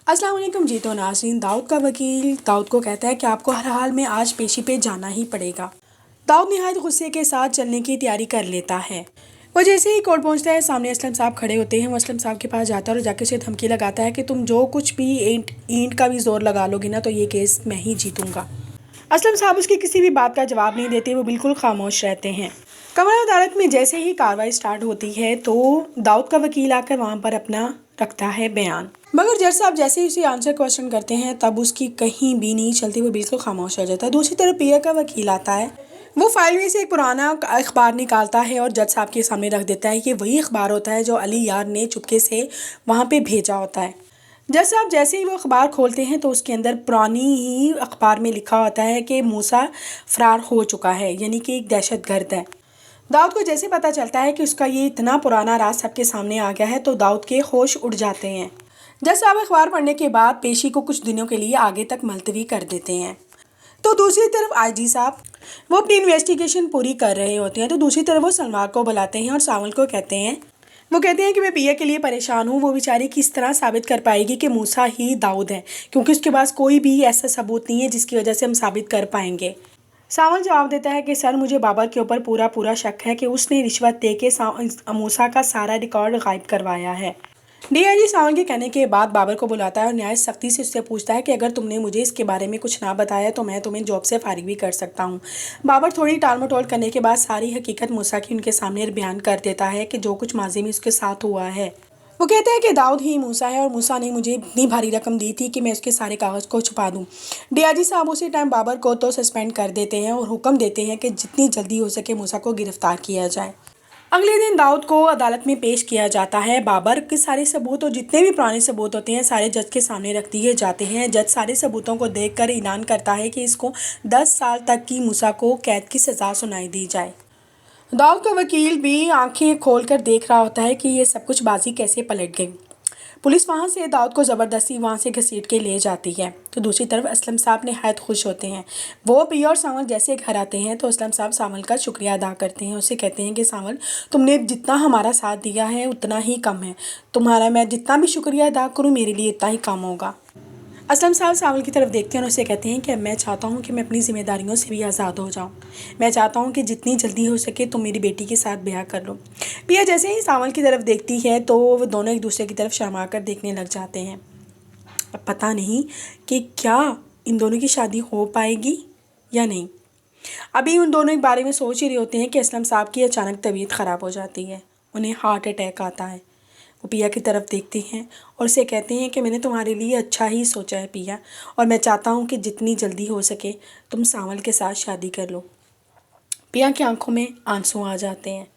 अस्सलाम वालेकुम जी। तो नाज़रीन, दाऊद का वकील दाऊद को कहता है कि आपको हर हाल में आज पेशी पे जाना ही पड़ेगा। दाऊद निहायत गुस्से के साथ चलने की तैयारी कर लेता है। वो जैसे ही कोर्ट पहुंचता है, सामने असलम साहब खड़े होते हैं। वो असलम साहब के पास जाता है और जाके उसे धमकी लगाता है कि तुम जो कुछ भी ईंट ईंट का भी जोर लगा लोगे ना, तो ये केस मैं ही जीतूंगा। असलम साहब उसकी किसी भी बात का जवाब नहीं देते, वो बिल्कुल खामोश रहते हैं। कमरा अदालत में जैसे ही कार्रवाई स्टार्ट होती है तो दाऊद का वकील आकर वहाँ पर अपना रखता है बयान। मगर जज साहब जैसे ही उसे आंसर क्वेश्चन करते हैं तब उसकी कहीं भी नहीं चलती, वो बिल्कुल खामोश हो जाता है। दूसरी तरफ पिया का वकील आता है। वो फाइल में से एक पुराना अखबार निकालता है और जज साहब के सामने रख देता है कि वही अखबार होता है जो अली यार ने चुपके से वहाँ पे भेजा होता है। जज साहब जैसे ही वो अखबार खोलते हैं तो उसके अंदर पुरानी ही अखबार में लिखा होता है कि मूसा फरार हो चुका है, यानी कि एक दहशतगर्द है। दाऊद को जैसे पता चलता है कि उसका ये इतना पुराना राज सबके सामने आ गया है तो दाऊद के होश उड़ जाते हैं। जज साहब अखबार पढ़ने के बाद पेशी को कुछ दिनों के लिए आगे तक मुलतवी कर देते हैं। तो दूसरी तरफ आईजी साहब वो अपनी इन्वेस्टिगेशन पूरी कर रहे होते हैं। तो दूसरी तरफ वो सलवार को बुलाते हैं और सावल को कहते हैं कि मैं पिया के लिए परेशान हूँ। वो बेचारी किस तरह साबित कर पाएगी कि मूसा ही दाऊद है, क्योंकि उसके पास कोई भी ऐसा सबूत नहीं है जिसकी वजह से हम साबित कर पाएंगे। सावल जवाब देता है कि सर, मुझे बाबर के ऊपर पूरा शक है कि उसने रिश्वत दे के मूसा का सारा रिकॉर्ड गायब करवाया है। डीआईजी सावल के कहने के बाद बाबर को बुलाता है और न्याय सख्ती से उससे पूछता है कि अगर तुमने मुझे इसके बारे में कुछ ना बताया तो मैं तुम्हें जॉब से फारिग भी कर सकता हूँ। बाबर थोड़ी टाल मटोल करने के बाद सारी हकीकत मूसा की उनके सामने बयान कर देता है कि जो कुछ माजी में उसके साथ हुआ है। वो कहते हैं कि दाऊद ही मूसा है और मूसा ने मुझे इतनी भारी रकम दी थी कि मैं उसके सारे कागज़ को छुपा दूं। डीआईजी साहब उसी टाइम बाबर को तो सस्पेंड कर देते हैं और हुक्म देते हैं कि जितनी जल्दी हो सके मूसा को गिरफ्तार किया जाए। अगले दिन दाऊद को अदालत में पेश किया जाता है। बाबर के सारे सबूत और जितने भी पुराने सबूत होते हैं सारे जज के सामने रख दिए जाते हैं। जज सारे सबूतों को देखकर ऐलान करता है कि इसको 10 साल तक की मूसा को कैद की सज़ा सुनाई दी जाए। दाऊद का वकील भी आंखें खोलकर देख रहा होता है कि ये सब कुछ बाजी कैसे पलट गई। पुलिस वहाँ से दाऊद को ज़बरदस्ती वहाँ से घसीट के ले जाती है। तो दूसरी तरफ असलम साहब नहायत खुश होते हैं। वो पिया और सावल जैसे घर आते हैं तो असलम साहब सावल का शुक्रिया अदा करते हैं। उसे कहते हैं कि सावल, तुमने जितना हमारा साथ दिया है उतना ही कम है, तुम्हारा मैं जितना भी शुक्रिया अदा करूँ मेरे लिए इतना ही कम होगा। असलम साहब सावल की तरफ देखते हैं और उसे कहते हैं कि मैं चाहता हूँ कि मैं अपनी ज़िम्मेदारियों से भी आज़ाद हो जाऊँ। मैं चाहता हूँ कि जितनी जल्दी हो सके तुम मेरी बेटी के साथ ब्याह कर लो। पिया जैसे ही सावल की तरफ देखती है तो वो दोनों एक दूसरे की तरफ शर्मा कर देखने लग जाते हैं। अब पता नहीं कि क्या इन दोनों की शादी हो पाएगी या नहीं। अभी उन दोनों के बारे में सोच ही रहे होते हैं कि असलम साहब की अचानक तबीयत ख़राब हो जाती है, उन्हें हार्ट अटैक आता है। वो पिया की तरफ देखते हैं और उसे कहते हैं कि मैंने तुम्हारे लिए अच्छा ही सोचा है पिया, और मैं चाहता हूँ कि जितनी जल्दी हो सके तुम सावल के साथ शादी कर लो। पिया की आंखों में आंसू आ जाते हैं।